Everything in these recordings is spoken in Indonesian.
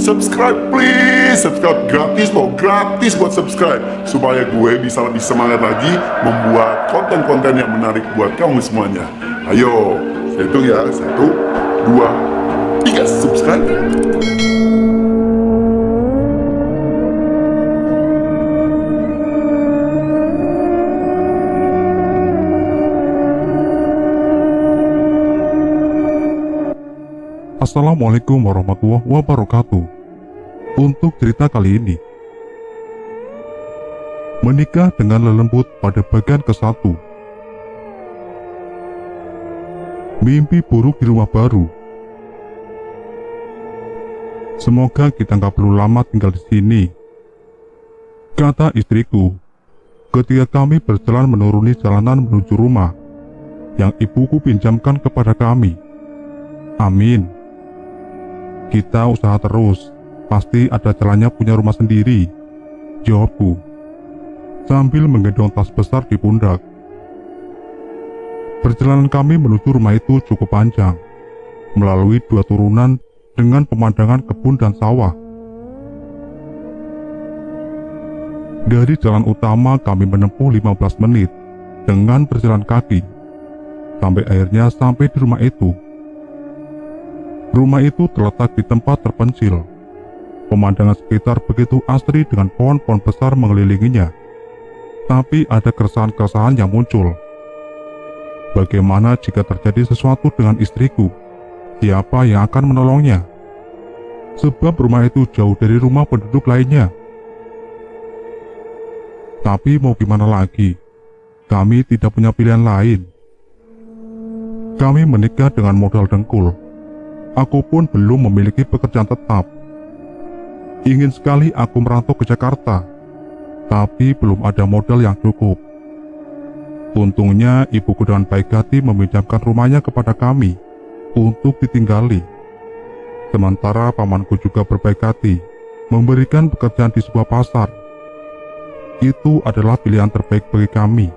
subscribe please, subscribe gratis loh, gratis buat subscribe, supaya gue bisa lebih semangat lagi membuat konten-konten yang menarik buat kamu semuanya. Ayo, saya hitung ya, 1, 2, 3, subscribe. Assalamualaikum warahmatullahi wabarakatuh. Untuk cerita kali ini, menikah dengan lelembut pada bagian ke-1. Mimpi buruk di rumah baru. Semoga kita nggak perlu lama tinggal di sini, kata istriku ketika kami berjalan menuruni jalanan menuju rumah yang ibuku pinjamkan kepada kami. Amin. Kita usaha terus, pasti ada jalannya punya rumah sendiri, jawabku, sambil menggendong tas besar di pundak. Perjalanan kami menuju rumah itu cukup panjang, melalui 2 turunan dengan pemandangan kebun dan sawah. Dari jalan utama kami menempuh 15 menit dengan berjalan kaki, sampai akhirnya sampai di rumah itu. Rumah itu terletak di tempat terpencil. Pemandangan sekitar begitu asri dengan pohon-pohon besar mengelilinginya. Tapi ada keresahan-keresahan yang muncul. Bagaimana jika terjadi sesuatu dengan istriku? Siapa yang akan menolongnya? Sebab rumah itu jauh dari rumah penduduk lainnya. Tapi mau gimana lagi? Kami tidak punya pilihan lain. Kami menikah dengan modal dengkul. Aku pun belum memiliki pekerjaan tetap. Ingin sekali aku merantau ke Jakarta, tapi belum ada modal yang cukup. Untungnya ibuku dengan baik hati meminjamkan rumahnya kepada kami untuk ditinggali. Sementara pamanku juga berbaik hati memberikan pekerjaan di sebuah pasar. Itu adalah pilihan terbaik bagi kami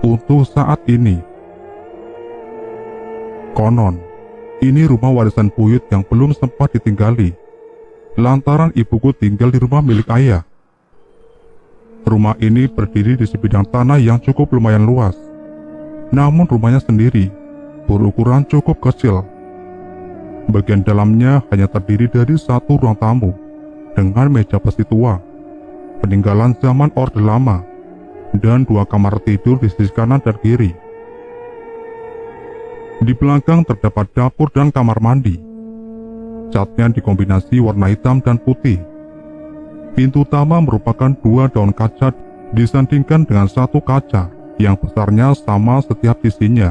untuk saat ini. Konon, ini rumah warisan buyut yang belum sempat ditinggali, lantaran ibuku tinggal di rumah milik ayah. Rumah ini berdiri di sebidang tanah yang cukup lumayan luas, namun rumahnya sendiri berukuran cukup kecil. Bagian dalamnya hanya terdiri dari 1 ruang tamu dengan meja besi tua, peninggalan zaman Orde Lama, dan 2 kamar tidur di sisi kanan dan kiri. Di belakang terdapat dapur dan kamar mandi. Catnya dikombinasi warna hitam dan putih. Pintu utama merupakan 2 daun kaca disandingkan dengan 1 kaca yang besarnya sama setiap sisinya.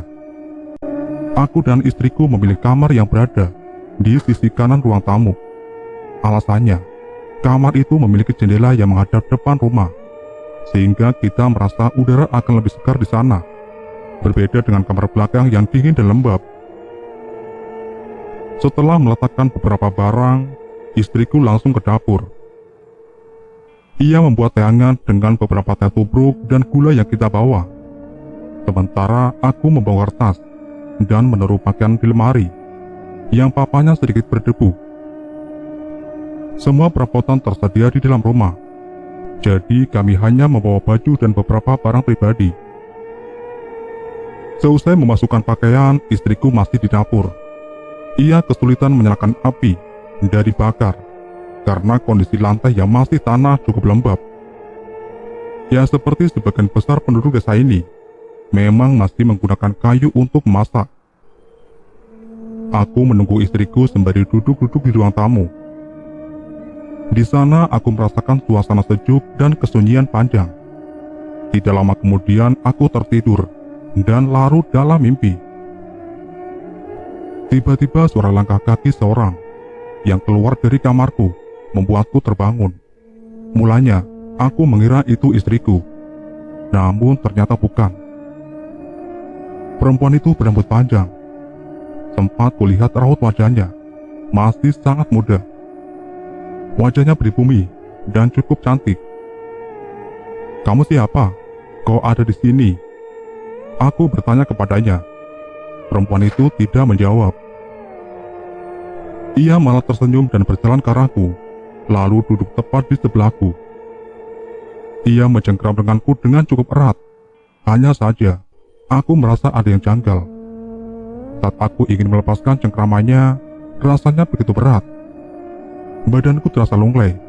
Aku dan istriku memilih kamar yang berada di sisi kanan ruang tamu. Alasannya, kamar itu memiliki jendela yang menghadap depan rumah, sehingga kita merasa udara akan lebih segar di sana. Berbeda dengan kamar belakang yang dingin dan lembab. Setelah meletakkan beberapa barang, istriku langsung ke dapur. Ia membuat teh hangat dengan beberapa teh tubruk dan gula yang kita bawa. Sementara aku membawa kertas dan menaruh pakaian di lemari yang papanya sedikit berdebu. Semua perabotan tersedia di dalam rumah, jadi kami hanya membawa baju dan beberapa barang pribadi. Seusai memasukkan pakaian, istriku masih di dapur. Ia kesulitan menyalakan api dari bakar karena kondisi lantai yang masih tanah cukup lembab. Ya, seperti sebagian besar penduduk desa ini, memang masih menggunakan kayu untuk memasak. Aku menunggu istriku sembari duduk-duduk di ruang tamu. Di sana aku merasakan suasana sejuk dan kesunyian panjang. Tidak lama kemudian aku tertidur dan larut dalam mimpi. Tiba-tiba suara langkah kaki seorang yang keluar dari kamarku membuatku terbangun. Mulanya aku mengira itu istriku, namun ternyata bukan. Perempuan itu berambut panjang. Sempat kulihat raut wajahnya masih sangat muda. Wajahnya pribumi dan cukup cantik. "Kamu siapa? Kau ada di sini?" Aku bertanya kepadanya. Perempuan itu tidak menjawab. Ia malah tersenyum dan berjalan ke arahku lalu duduk tepat di sebelahku. Ia mencengkram lenganku dengan cukup erat. Hanya saja, aku merasa ada yang janggal. Saat aku ingin melepaskan cengkramannya, rasanya begitu berat. Badanku terasa lunglai.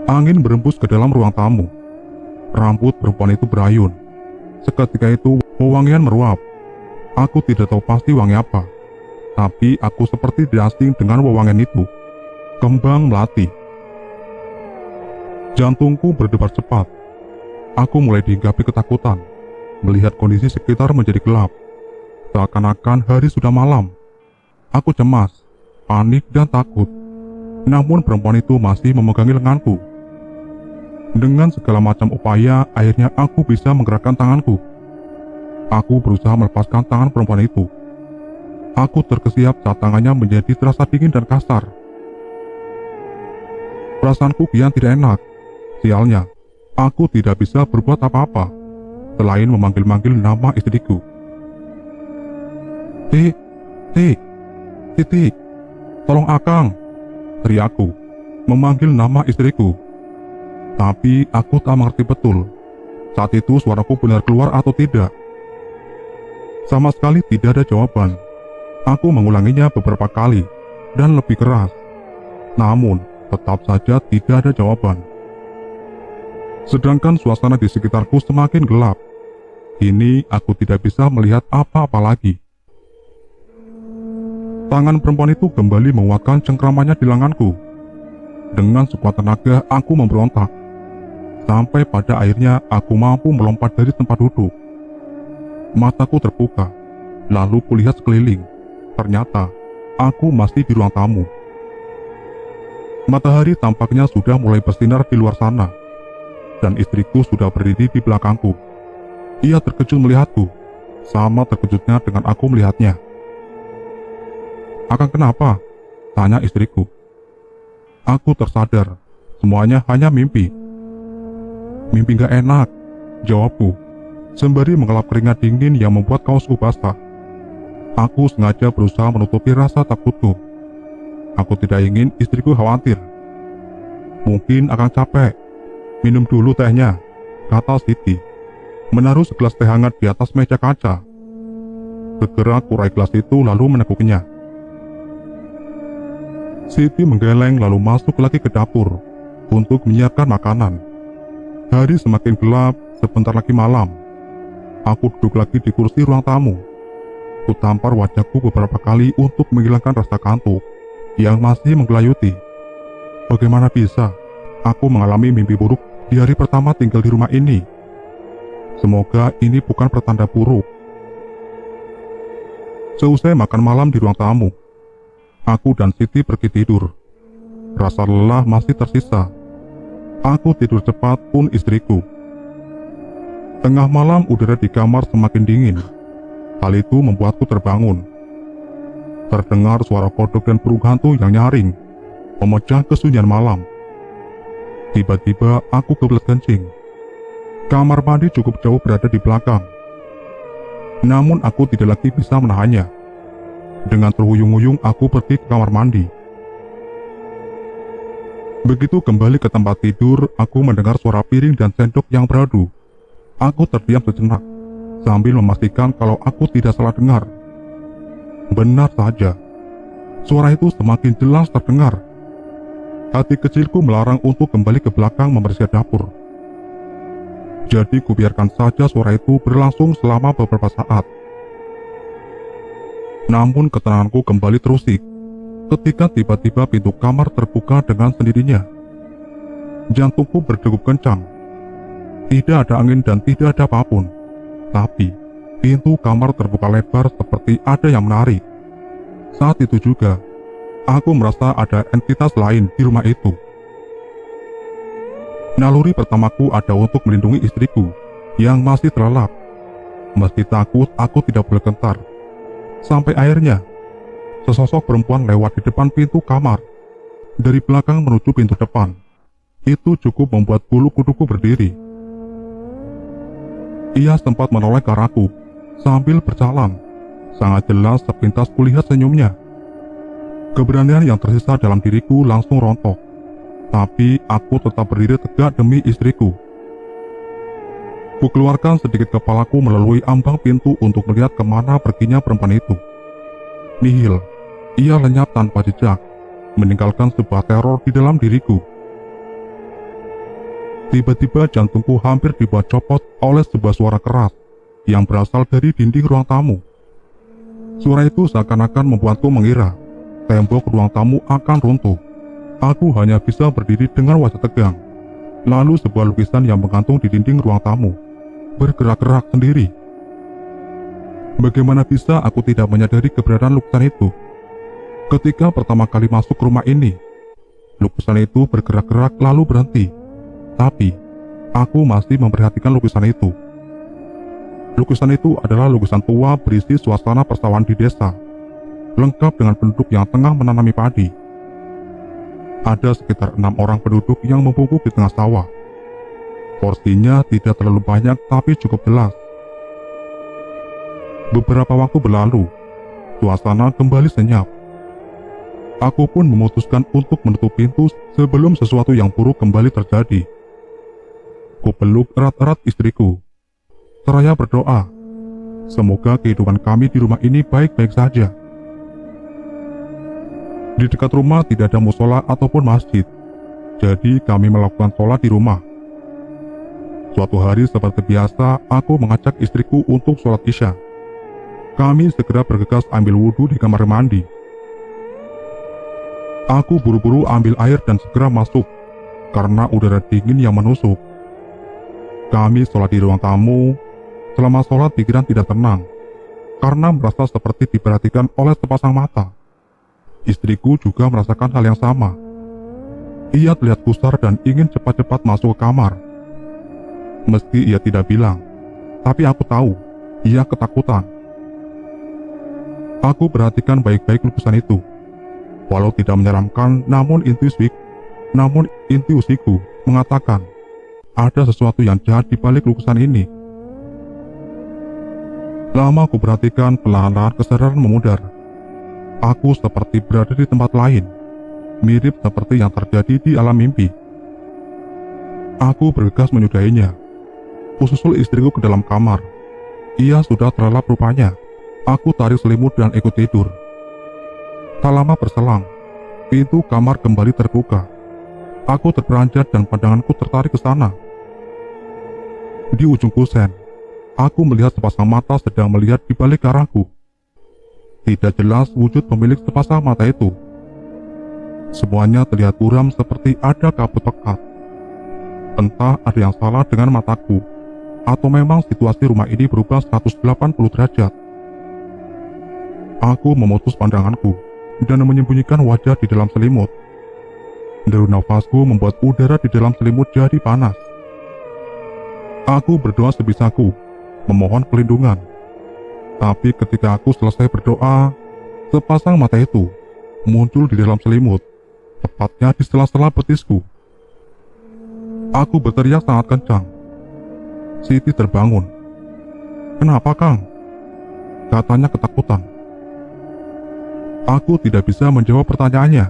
Angin berembus ke dalam ruang tamu. Rambut perempuan itu berayun. Seketika itu, wewangian meruap. Aku tidak tahu pasti wangi apa, tapi aku seperti diasing dengan wewangian itu. Kembang melati. Jantungku berdebar cepat. Aku mulai dihinggapi ketakutan, melihat kondisi sekitar menjadi gelap. Seakan-akan hari sudah malam. Aku cemas, panik, dan takut. Namun perempuan itu masih memegangi lenganku. Dengan segala macam upaya, akhirnya aku bisa menggerakkan tanganku. Aku berusaha melepaskan tangan perempuan itu. Aku terkesiap saat tangannya menjadi terasa dingin dan kasar. Perasaanku kian tidak enak. Sialnya, aku tidak bisa berbuat apa-apa selain memanggil-manggil nama istriku. Titi, tolong Akang, teriakku, memanggil nama istriku. Tapi aku tak mengerti betul saat itu suaraku benar keluar atau tidak. Sama sekali tidak ada jawaban. Aku mengulanginya beberapa kali dan lebih keras. Namun, tetap saja tidak ada jawaban. Sedangkan suasana di sekitarku semakin gelap. Kini aku tidak bisa melihat apa-apa lagi. Tangan perempuan itu kembali menguatkan cengkramannya di lenganku. Dengan sekuat tenaga aku memberontak. Sampai pada akhirnya aku mampu melompat dari tempat duduk. Mataku terbuka, lalu kulihat sekeliling. Ternyata aku masih di ruang tamu. Matahari tampaknya sudah mulai bersinar di luar sana, dan istriku sudah berdiri di belakangku. Ia terkejut melihatku, sama terkejutnya dengan aku melihatnya. "Akang kenapa?" tanya istriku. Aku tersadar, semuanya hanya mimpi. "Mimpi gak enak," jawabku, sembari mengelap keringat dingin yang membuat kaosku basah. Aku sengaja berusaha menutupi rasa takutku. Aku tidak ingin istriku khawatir. "Mungkin Akang capek. Minum dulu tehnya," kata Siti, menaruh segelas teh hangat di atas meja kaca. Segera kurai gelas itu lalu meneguknya. Siti menggeleng lalu masuk lagi ke dapur untuk menyiapkan makanan. Hari semakin gelap, sebentar lagi malam. Aku duduk lagi di kursi ruang tamu. Kutampar wajahku beberapa kali untuk menghilangkan rasa kantuk yang masih menggelayuti. Bagaimana bisa aku mengalami mimpi buruk di hari pertama tinggal di rumah ini? Semoga ini bukan pertanda buruk. Seusai makan malam di ruang tamu, aku dan Siti pergi tidur. Rasa lelah masih tersisa. Aku tidur cepat pun istriku. Tengah malam udara di kamar semakin dingin. Hal itu membuatku terbangun. Terdengar suara kodok dan burung hantu yang nyaring, memecah kesunyian malam. Tiba-tiba aku kebelet kencing. Kamar mandi cukup jauh berada di belakang. Namun aku tidak lagi bisa menahannya. Dengan terhuyung-huyung aku pergi ke kamar mandi. Begitu kembali ke tempat tidur, aku mendengar suara piring dan sendok yang beradu. Aku terdiam sejenak, sambil memastikan kalau aku tidak salah dengar. Benar saja, suara itu semakin jelas terdengar. Hati kecilku melarang untuk kembali ke belakang membersihkan dapur. Jadi kubiarkan saja suara itu berlangsung selama beberapa saat. Namun ketenanganku kembali terusik ketika tiba-tiba pintu kamar terbuka dengan sendirinya. Jantungku berdegup kencang. Tidak ada angin dan tidak ada apapun. Tapi pintu kamar terbuka lebar seperti ada yang menarik. Saat itu juga aku merasa ada entitas lain di rumah itu. Naluri pertamaku ada untuk melindungi istriku yang masih terlelap. Meski takut, aku tidak boleh gentar. Sampai akhirnya, sesosok perempuan lewat di depan pintu kamar. Dari belakang menuju pintu depan. Itu cukup membuat bulu kuduku berdiri. Ia sempat menoleh ke arahku sambil berjalan. Sangat jelas sepintas kulihat senyumnya. Keberanian yang tersisa dalam diriku langsung rontok. Tapi aku tetap berdiri tegak demi istriku. Kukeluarkan sedikit kepalaku melalui ambang pintu untuk melihat kemana perginya perempuan itu. Nihil, ia lenyap tanpa jejak, meninggalkan sebuah teror di dalam diriku. Tiba-tiba jantungku hampir dibuat copot oleh sebuah suara keras yang berasal dari dinding ruang tamu. Suara itu seakan-akan membuatku mengira tembok ruang tamu akan runtuh. Aku hanya bisa berdiri dengan wajah tegang. Lalu sebuah lukisan yang menggantung di dinding ruang tamu bergerak-gerak sendiri. Bagaimana bisa aku tidak menyadari keberadaan lukisan itu? Ketika pertama kali masuk rumah ini, lukisan itu bergerak-gerak lalu berhenti. Tapi, aku masih memperhatikan lukisan itu. Lukisan itu adalah lukisan tua berisi suasana persawahan di desa, lengkap dengan penduduk yang tengah menanami padi. Ada sekitar 6 orang penduduk yang membungkuk di tengah sawah. Porsinya tidak terlalu banyak tapi cukup jelas. Beberapa waktu berlalu, suasana kembali senyap. Aku pun memutuskan untuk menutup pintu sebelum sesuatu yang buruk kembali terjadi. Kupeluk erat-erat istriku, seraya berdoa, semoga kehidupan kami di rumah ini baik-baik saja. Di dekat rumah tidak ada musola ataupun masjid, jadi kami melakukan sholat di rumah. Suatu hari seperti biasa, aku mengajak istriku untuk sholat isya. Kami segera bergegas ambil wudhu di kamar mandi. Aku buru-buru ambil air dan segera masuk, karena udara dingin yang menusuk. Kami sholat di ruang tamu. Selama sholat pikiran tidak tenang, karena merasa seperti diperhatikan oleh sepasang mata. Istriku juga merasakan hal yang sama. Ia terlihat gusar dan ingin cepat-cepat masuk ke kamar. Meski ia tidak bilang, tapi aku tahu, ia ketakutan. Aku perhatikan baik-baik lukisan itu. Walau tidak menyeramkan, namun intuisiku mengatakan, ada sesuatu yang jahat di balik lukisan ini. Lama aku perhatikan, perlahan-lahan kesadaran memudar. Aku seperti berada di tempat lain, mirip seperti yang terjadi di alam mimpi. Aku bergegas menyudahinya. Kususul istriku ke dalam kamar. Ia sudah terlelap rupanya. Aku tarik selimut dan ikut tidur. Tak lama berselang, pintu kamar kembali terbuka. Aku terperanjat dan pandanganku tertarik ke sana. Di ujung kusen, aku melihat sepasang mata sedang melihat di balik arahku. Tidak jelas wujud pemilik sepasang mata itu. Semuanya terlihat buram seperti ada kabut pekat. Entah ada yang salah dengan mataku, atau memang situasi rumah ini berubah 180 derajat. Aku memutus pandanganku dan menyembunyikan wajah di dalam selimut. Deru nafasku membuat udara di dalam selimut jadi panas. Aku berdoa sebisaku, memohon perlindungan. Tapi ketika aku selesai berdoa, sepasang mata itu muncul di dalam selimut, tepatnya di sela-sela betisku. Aku berteriak sangat kencang. Siti terbangun. "Kenapa, Kang?" Katanya ketakutan. Aku tidak bisa menjawab pertanyaannya.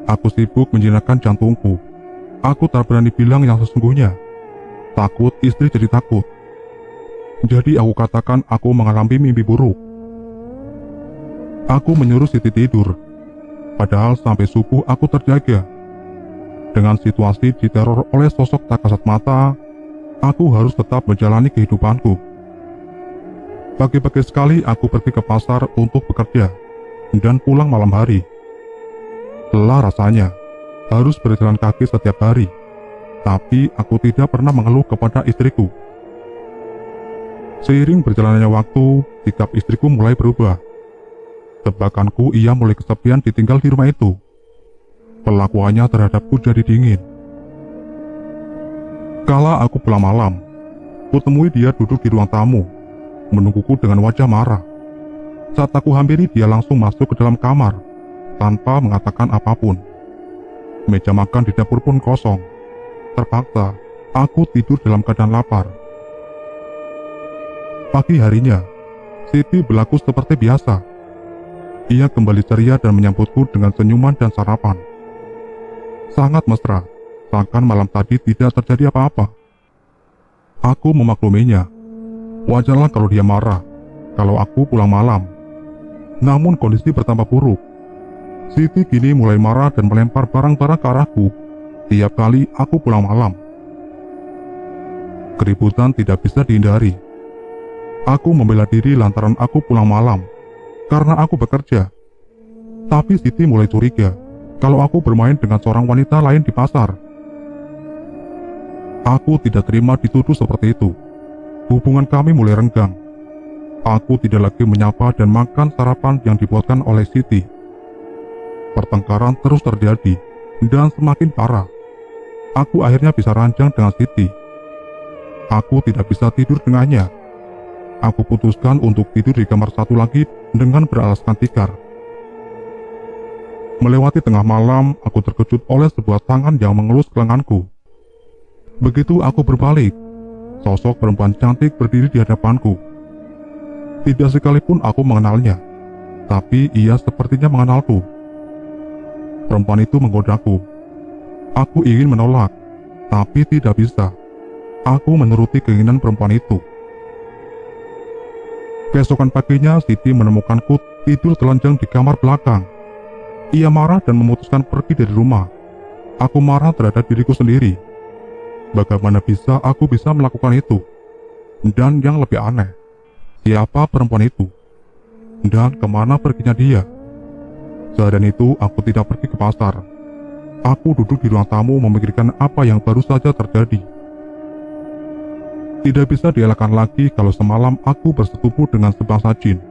Aku sibuk menjinakkan jantungku. Aku tak berani bilang yang sesungguhnya. Takut istri jadi takut. Jadi aku katakan aku mengalami mimpi buruk. Aku menyuruh Siti tidur. Padahal sampai subuh aku terjaga. Dengan situasi diteror oleh sosok tak kasat mata, aku harus tetap menjalani kehidupanku. Pagi-pagi sekali aku pergi ke pasar untuk bekerja dan pulang malam hari. Lelah rasanya, harus berjalan kaki setiap hari. Tapi aku tidak pernah mengeluh kepada istriku. Seiring berjalannya waktu, sikap istriku mulai berubah. Tebakanku ia mulai kesepian ditinggal di rumah itu. Perlakuannya terhadapku jadi dingin. Kala aku pulang malam, kutemui dia duduk di ruang tamu, menungguku dengan wajah marah. Saat aku hampiri, dia langsung masuk ke dalam kamar, tanpa mengatakan apapun. Meja makan di dapur pun kosong. Terpaksa, aku tidur dalam keadaan lapar. Pagi harinya, Siti berlaku seperti biasa. Ia kembali ceria dan menyambutku dengan senyuman dan sarapan. Sangat mesra, seakan malam tadi tidak terjadi apa-apa. Aku memakluminya. Wajarlah kalau dia marah, kalau aku pulang malam. Namun kondisi bertambah buruk. Siti kini mulai marah dan melempar barang-barang ke arahku tiap kali aku pulang malam. Keributan tidak bisa dihindari. Aku membela diri lantaran aku pulang malam karena aku bekerja. Tapi Siti mulai curiga kalau aku bermain dengan seorang wanita lain di pasar. Aku tidak terima dituduh seperti itu. Hubungan kami mulai renggang. Aku tidak lagi menyapa dan makan sarapan yang dibuatkan oleh Siti. Pertengkaran terus terjadi dan semakin parah. Aku akhirnya bisa ranjang dengan Siti. Aku tidak bisa tidur dengannya. Aku putuskan untuk tidur di kamar satu lagi dengan beralaskan tikar. Melewati tengah malam, aku terkejut oleh sebuah tangan yang mengelus ke lenganku. Begitu aku berbalik, sosok perempuan cantik berdiri di hadapanku. Tidak sekalipun aku mengenalnya, tapi ia sepertinya mengenalku. Perempuan itu menggodaku. Aku ingin menolak, tapi tidak bisa. Aku menuruti keinginan perempuan itu. Keesokan paginya, Siti menemukanku tidur telanjang di kamar belakang. Ia marah dan memutuskan pergi dari rumah. Aku marah terhadap diriku sendiri. Bagaimana bisa aku bisa melakukan itu? Dan yang lebih aneh, siapa perempuan itu? Dan kemana perginya dia? Seharian itu aku tidak pergi ke pasar. Aku duduk di ruang tamu memikirkan apa yang baru saja terjadi. Tidak bisa dielakkan lagi kalau semalam aku bersetubuh dengan sebangsa jin.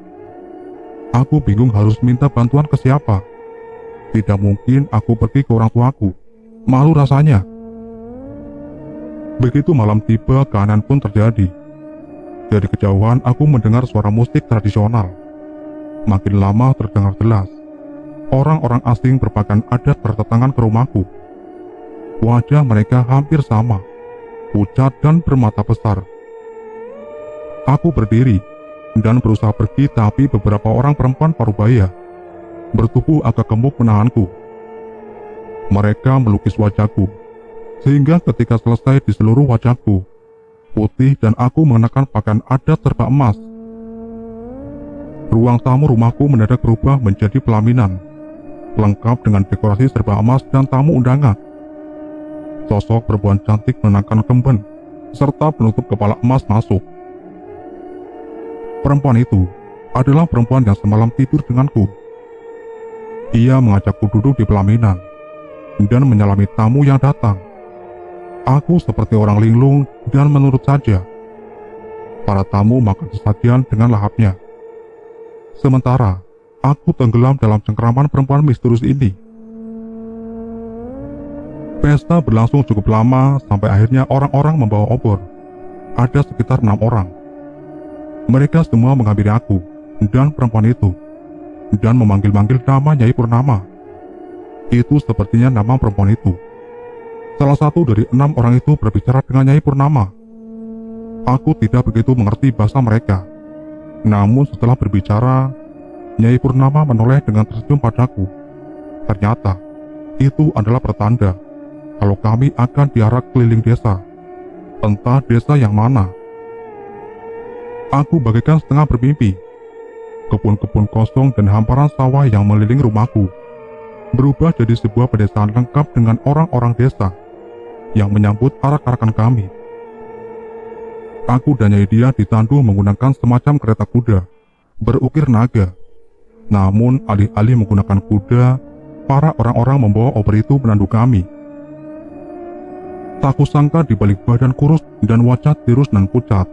Aku bingung harus minta bantuan ke siapa. Tidak mungkin aku pergi ke orang tuaku. Malu rasanya. Begitu malam tiba, keanehan pun terjadi. Dari kejauhan aku mendengar suara musik tradisional. Makin lama terdengar jelas. Orang-orang asing berpakaian adat berdatangan ke rumahku. Wajah mereka hampir sama, pucat dan bermata besar. Aku berdiri dan berusaha pergi, tapi beberapa orang perempuan parubaya bertubuh agak gemuk menahanku. Mereka melukis wajahku, sehingga ketika selesai di seluruh wajahku putih dan aku mengenakan pakaian adat serba emas. Ruang tamu rumahku mendadak berubah menjadi pelaminan, lengkap dengan dekorasi serba emas dan tamu undangan. Sosok perempuan cantik mengenakan kemben serta penutup kepala emas masuk. Perempuan itu adalah perempuan yang semalam tidur denganku. Ia mengajakku duduk di pelaminan dan menyalami tamu yang datang. Aku seperti orang linglung dan menurut saja. Para tamu makan sesajian dengan lahapnya. Sementara aku tenggelam dalam cengkeraman perempuan misterius ini. Pesta berlangsung cukup lama sampai akhirnya orang-orang membawa obor. Ada sekitar 6 orang. Mereka semua menghampiri aku dan perempuan itu dan memanggil-manggil nama Nyai Purnama. Itu sepertinya nama perempuan itu. Salah satu dari 6 orang itu berbicara dengan Nyai Purnama. Aku tidak begitu mengerti bahasa mereka. Namun setelah berbicara, Nyai Purnama menoleh dengan tersenyum padaku. Ternyata itu adalah pertanda kalau kami akan diarak keliling desa. Entah desa yang mana. Aku bagaikan setengah bermimpi. Kebun-kebun kosong dan hamparan sawah yang meliling rumahku berubah jadi sebuah pedesaan lengkap dengan orang-orang desa yang menyambut arak-arakan kami. Aku dan Nyai Dia ditandu menggunakan semacam kereta kuda berukir naga. Namun alih-alih menggunakan kuda, para orang-orang membawa obor itu menandu kami. Tak kusangka di balik badan kurus dan wajah tirus dan pucat,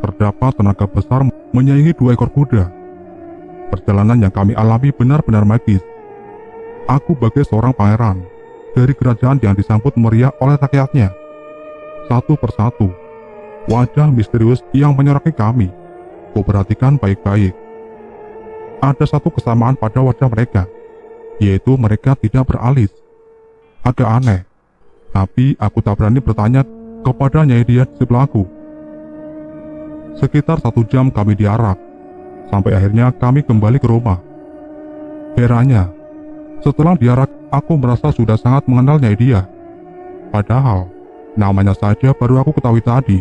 terdapat tenaga besar menyaingi 2 ekor kuda. Perjalanan yang kami alami benar-benar magis. Aku bagai seorang pangeran dari kerajaan yang disambut meriah oleh rakyatnya. Satu persatu, wajah misterius yang menyoraki kami, kuperhatikan baik-baik. Ada satu kesamaan pada wajah mereka, yaitu mereka tidak beralis. Agak aneh, tapi aku tak berani bertanya kepada Nyai Dia di sebelahku. Sekitar 1 jam kami diarak, sampai akhirnya kami kembali ke rumah. Herannya, setelah diarak, aku merasa sudah sangat mengenal Nyai Dia. Padahal, namanya saja baru aku ketahui tadi.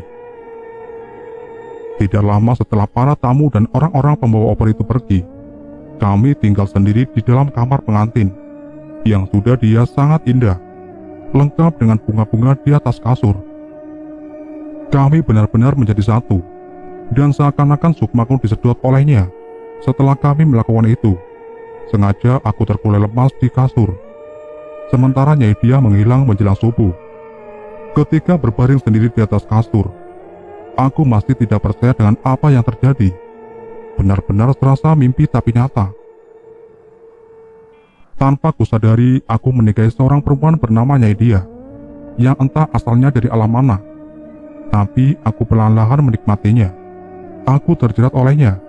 Tidak lama setelah para tamu dan orang-orang pembawa opor itu pergi, kami tinggal sendiri di dalam kamar pengantin, yang sudah dihias sangat indah, lengkap dengan bunga-bunga di atas kasur. Kami benar-benar menjadi satu, dan seakan-akan sukmaku disedot olehnya. Setelah kami melakukan itu, sengaja aku terkulai lemas di kasur, sementara Nyai Dia menghilang menjelang subuh. Ketika berbaring sendiri di atas kasur, aku masih tidak percaya dengan apa yang terjadi. Benar-benar terasa mimpi tapi nyata. Tanpa kusadari, aku menikahi seorang perempuan bernama Nyai Dia, yang entah asalnya dari alam mana. Tapi aku perlahan-lahan menikmatinya. Aku terjerat olehnya,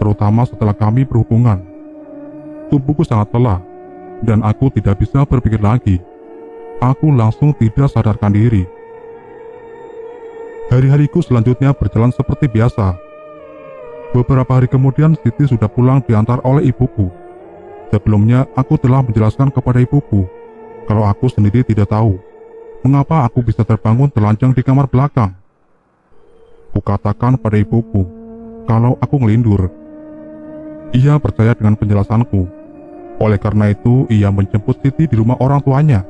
terutama setelah kami berhubungan. Tubuhku sangat lelah, dan aku tidak bisa berpikir lagi. Aku langsung tidak sadarkan diri. Hari-hariku selanjutnya berjalan seperti biasa. Beberapa hari kemudian Siti sudah pulang diantar oleh ibuku. Sebelumnya aku telah menjelaskan kepada ibuku kalau aku sendiri tidak tahu mengapa aku bisa terbangun telanjang di kamar belakang. Kukatakan pada ibuku kalau aku ngelindur. Ia percaya dengan penjelasanku. Oleh karena itu, ia menjemput Siti di rumah orang tuanya.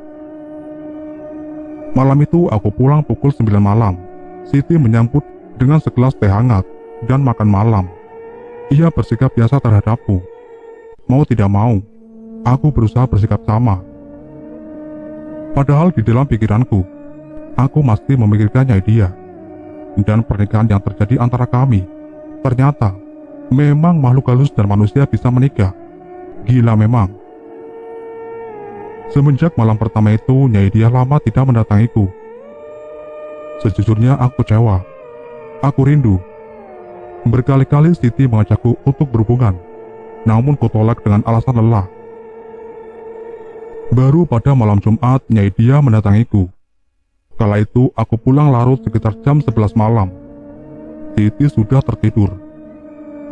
Malam itu aku pulang pukul 9 malam. Siti menyambut dengan segelas teh hangat dan makan malam. Ia bersikap biasa terhadapku. Mau tidak mau, aku berusaha bersikap sama. Padahal di dalam pikiranku, aku masih memikirkan Nyai Dia dan pernikahan yang terjadi antara kami. Ternyata, memang makhluk halus dan manusia bisa menikah. Gila memang. Semenjak malam pertama itu, Nyai Dia lama tidak mendatangiku. Sejujurnya aku kecewa. Aku rindu. Berkali-kali Siti mengajakku untuk berhubungan, namun kutolak dengan alasan lelah. Baru pada malam Jumat, Nyai Dia mendatangiku. Kala itu aku pulang larut sekitar jam 11 malam. Siti sudah tertidur.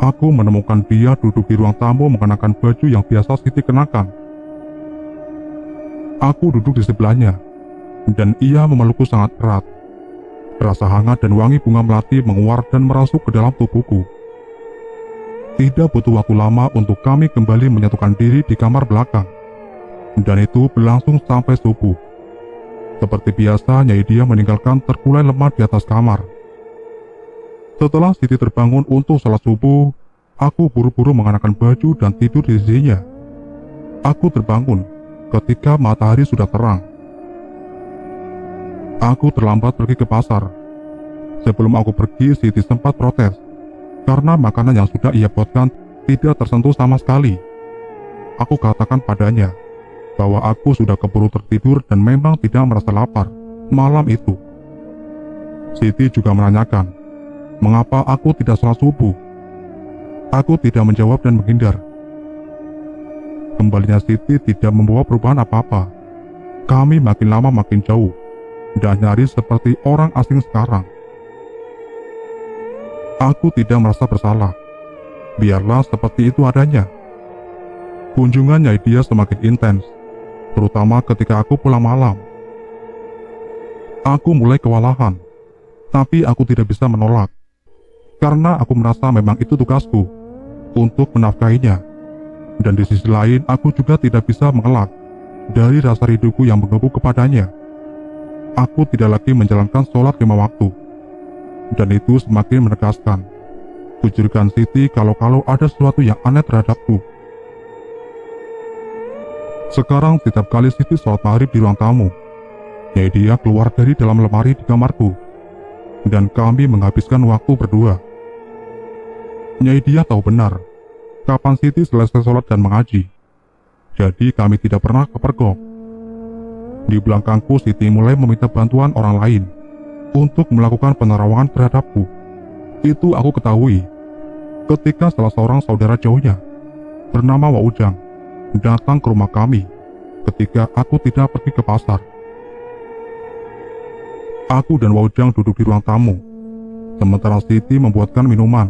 Aku menemukan dia duduk di ruang tamu mengenakan baju yang biasa Siti kenakan. Aku duduk di sebelahnya, dan ia memelukku sangat erat. Rasa hangat dan wangi bunga melati menguar dan merasuk ke dalam tubuhku. Tidak butuh waktu lama untuk kami kembali menyatukan diri di kamar belakang, dan itu berlangsung sampai subuh. Seperti biasa, Nyai Dia meninggalkan terkulai lemah di atas kamar. Setelah Siti terbangun untuk salat subuh, aku buru-buru mengenakan baju dan tidur di sisinya. Aku terbangun ketika matahari sudah terang. Aku terlambat pergi ke pasar. Sebelum aku pergi, Siti sempat protes karena makanan yang sudah ia buatkan tidak tersentuh sama sekali. Aku katakan padanya bahwa aku sudah keburu tertidur dan memang tidak merasa lapar malam itu. Siti juga menanyakan mengapa aku tidak salat subuh. Aku tidak menjawab dan menghindar. Kembalinya Siti tidak membawa perubahan apa-apa. Kami makin lama makin jauh dan nyaris seperti orang asing sekarang. Aku tidak merasa bersalah. Biarlah seperti itu adanya. Kunjungan Nyai Dia semakin intens, terutama ketika aku pulang malam. Aku mulai kewalahan, tapi aku tidak bisa menolak. Karena aku merasa memang itu tugasku untuk menafkahinya. Dan di sisi lain, aku juga tidak bisa mengelak dari rasa rinduku yang menggebu kepadanya. Aku tidak lagi menjalankan sholat 5 waktu. Dan itu semakin menegaskan. Kujurkan Siti kalau ada sesuatu yang aneh terhadapku. Sekarang setiap kali Siti sholat maghrib di ruang tamu, Nyai Dia keluar dari dalam lemari di kamarku, dan kami menghabiskan waktu berdua. Nyai Dia tahu benar kapan Siti selesai sholat dan mengaji. Jadi kami tidak pernah kepergok. Di belakangku, Siti mulai meminta bantuan orang lain untuk melakukan penerawangan terhadapku. Itu aku ketahui ketika salah seorang saudara jauhnya bernama Waujang datang ke rumah kami ketika aku tidak pergi ke pasar. Aku dan Waujang duduk di ruang tamu, sementara Siti membuatkan minuman.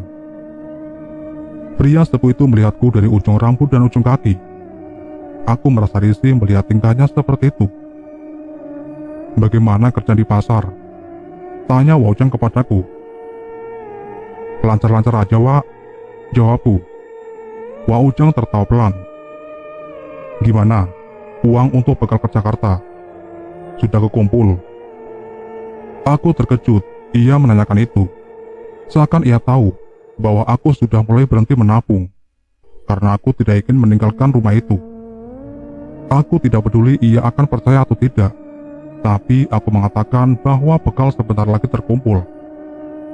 Pria sepuh itu melihatku dari ujung rambut dan ujung kaki, Aku merasa risih melihat tingkahnya seperti itu. "Bagaimana kerja di pasar?" tanya Waujang kepadaku. "Lancar-lancar aja, Wak," jawabku. Waujang tertawa pelan. "Gimana? Uang untuk bekal ke Jakarta sudah kekumpul?" Aku terkejut ia menanyakan itu. Seakan ia tahu bahwa aku sudah mulai berhenti menabung karena aku tidak ingin meninggalkan rumah itu. Aku tidak peduli ia akan percaya atau tidak, tapi aku mengatakan bahwa bekal sebentar lagi terkumpul.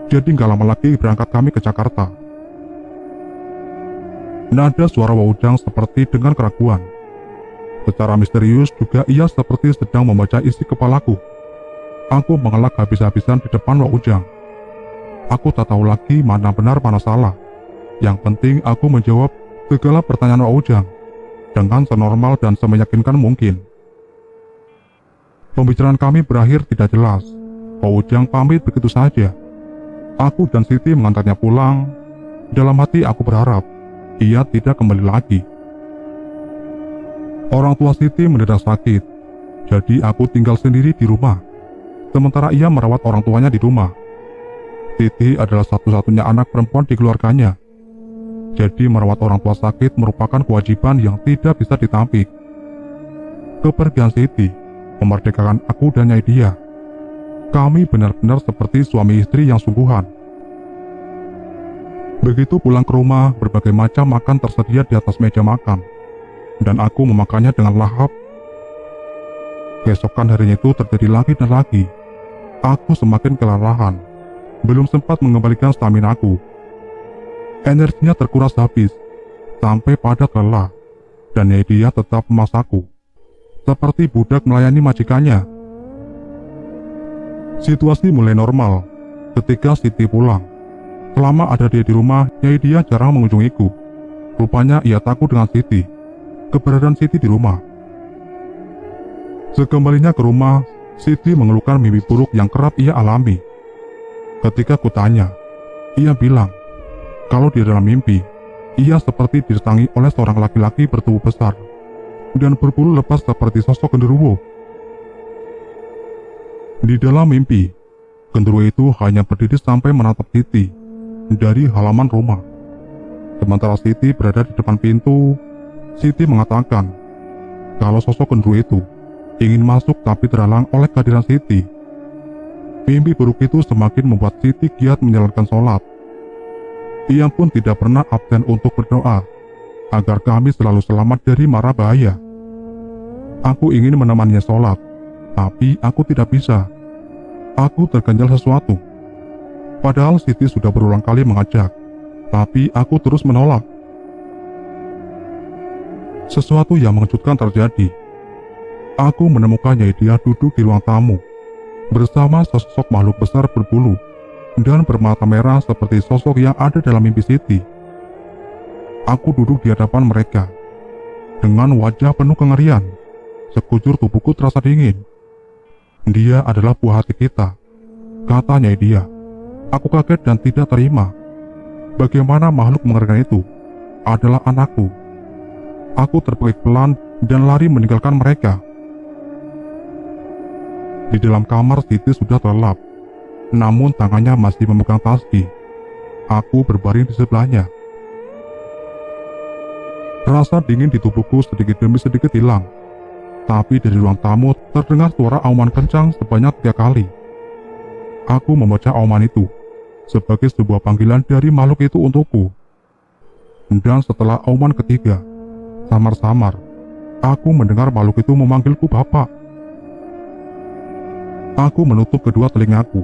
Jadi gak lama lagi berangkat kami ke Jakarta. Nada suara Waujang seperti dengan keraguan. Secara misterius juga ia seperti sedang membaca isi kepalaku. Aku mengelak habis-habisan di depan Waujang. Aku tak tahu lagi mana benar mana salah. Yang penting aku menjawab segala pertanyaan Waujang dengan senormal dan semeyakinkan mungkin. Pembicaraan kami berakhir tidak jelas. Waujang pamit begitu saja. Aku dan Siti mengantarnya pulang. Dalam hati aku berharap ia tidak kembali lagi. Orang tua Siti mendadak sakit, jadi aku tinggal sendiri di rumah. Sementara ia merawat orang tuanya di rumah. Siti adalah satu-satunya anak perempuan di keluarganya. Jadi merawat orang tua sakit merupakan kewajiban yang tidak bisa ditampik. Kepergian Siti memerdekakan aku dan Nyai Dia. Kami benar-benar seperti suami istri yang sungguhan. Begitu pulang ke rumah, berbagai macam makan tersedia di atas meja makan, dan aku memakannya dengan lahap. Keesokan harinya itu terjadi lagi dan lagi. Aku semakin kelelahan, belum sempat mengembalikan stamina aku. Energinya terkuras habis, sampai padat lelah, dan Nyai Dia tetap memasakku, seperti budak melayani majikannya. Situasi mulai normal ketika Siti pulang. Selama ada dia di rumah, Nyai Dia jarang mengunjungiku. Rupanya ia takut dengan Siti, keberadaan Siti di rumah. Sekembalinya ke rumah, Siti mengeluhkan mimpi buruk yang kerap ia alami. Ketika kutanya, ia bilang kalau di dalam mimpi, ia seperti didatangi oleh seorang laki-laki bertubuh besar dan berbulu lepas seperti sosok genderuwo. Di dalam mimpi, genderuwo itu hanya berdiri sampai menatap Siti dari halaman rumah. Sementara Siti berada di depan pintu, Siti mengatakan kalau sosok genderuwo itu ingin masuk tapi terhalang oleh kehadiran Siti. Mimpi buruk itu semakin membuat Siti giat menjalankan sholat. Ia pun tidak pernah absen untuk berdoa agar kami selalu selamat dari mara bahaya. Aku ingin menemaninya sholat, tapi aku tidak bisa. Aku terganjal sesuatu. Padahal Siti sudah berulang kali mengajak, tapi aku terus menolak. Sesuatu yang mengejutkan terjadi. Aku menemukan Nyai Dia duduk di ruang tamu bersama sosok makhluk besar berbulu dan bermata merah seperti sosok yang ada dalam mimpi Siti. Aku duduk di hadapan mereka dengan wajah penuh kengerian. Sekujur tubuhku terasa dingin. "Dia adalah buah hati kita," kata Nyai Dia. Aku kaget dan tidak terima. Bagaimana makhluk mengerikan itu adalah anakku? Aku terpekik pelan dan lari meninggalkan mereka. Di dalam kamar Siti sudah terlelap, namun tangannya masih memegang tasbih. Aku berbaring di sebelahnya. Rasa dingin di tubuhku sedikit demi sedikit hilang. Tapi dari ruang tamu terdengar suara auman kencang sebanyak 3 kali. Aku membaca auman itu sebagai sebuah panggilan dari makhluk itu untukku. Dan setelah auman ketiga, samar-samar, aku mendengar makhluk itu memanggilku Bapak. Aku menutup kedua telingaku.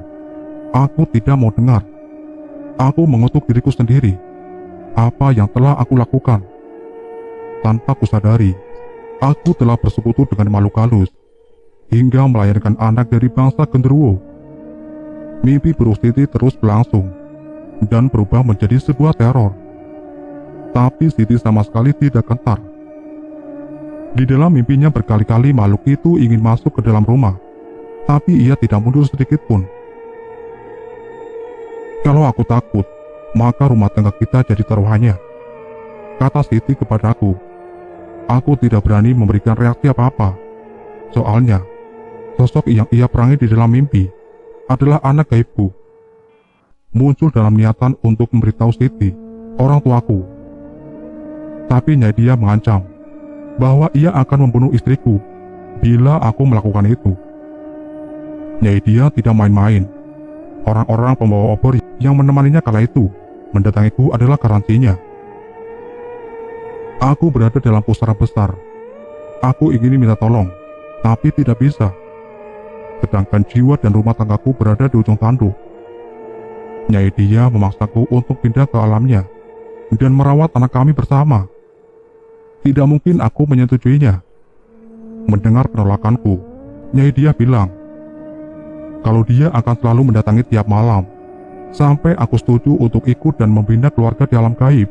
Aku tidak mau dengar. Aku mengutuk diriku sendiri. Apa yang telah aku lakukan? Tanpa kusadari, aku telah bersekutu dengan makhluk halus hingga melahirkan anak dari bangsa genderuwo. Mimpi buruk Siti terus berlangsung dan berubah menjadi sebuah teror. Tapi Siti sama sekali tidak gentar. Di dalam mimpinya berkali-kali makhluk itu ingin masuk ke dalam rumah, tapi ia tidak mundur sedikit pun. "Kalau aku takut, maka rumah tangga kita jadi taruhannya," kata Siti kepadaku. Aku tidak berani memberikan reaksi apa-apa. Soalnya, sosok yang ia perangi di dalam mimpi adalah anak gaibku. Muncul dalam niatan untuk memberitahu Siti, orang tuaku. Tapi Nyai Dia mengancam bahwa ia akan membunuh istriku bila aku melakukan itu. Nyai Dia tidak main-main. Orang-orang pembawa obor yang menemaninya kala itu mendatangiku adalah garansinya. Aku berada dalam pusara besar. Aku ingin minta tolong, tapi tidak bisa. Sedangkan jiwa dan rumah tanggaku berada di ujung tanduk. Nyai Dia memaksaku untuk pindah ke alamnya dan merawat anak kami bersama. Tidak mungkin aku menyetujuinya. Mendengar penolakanku, Nyai Dia bilang kalau dia akan selalu mendatangi tiap malam sampai aku setuju untuk ikut dan membina keluarga di alam gaib.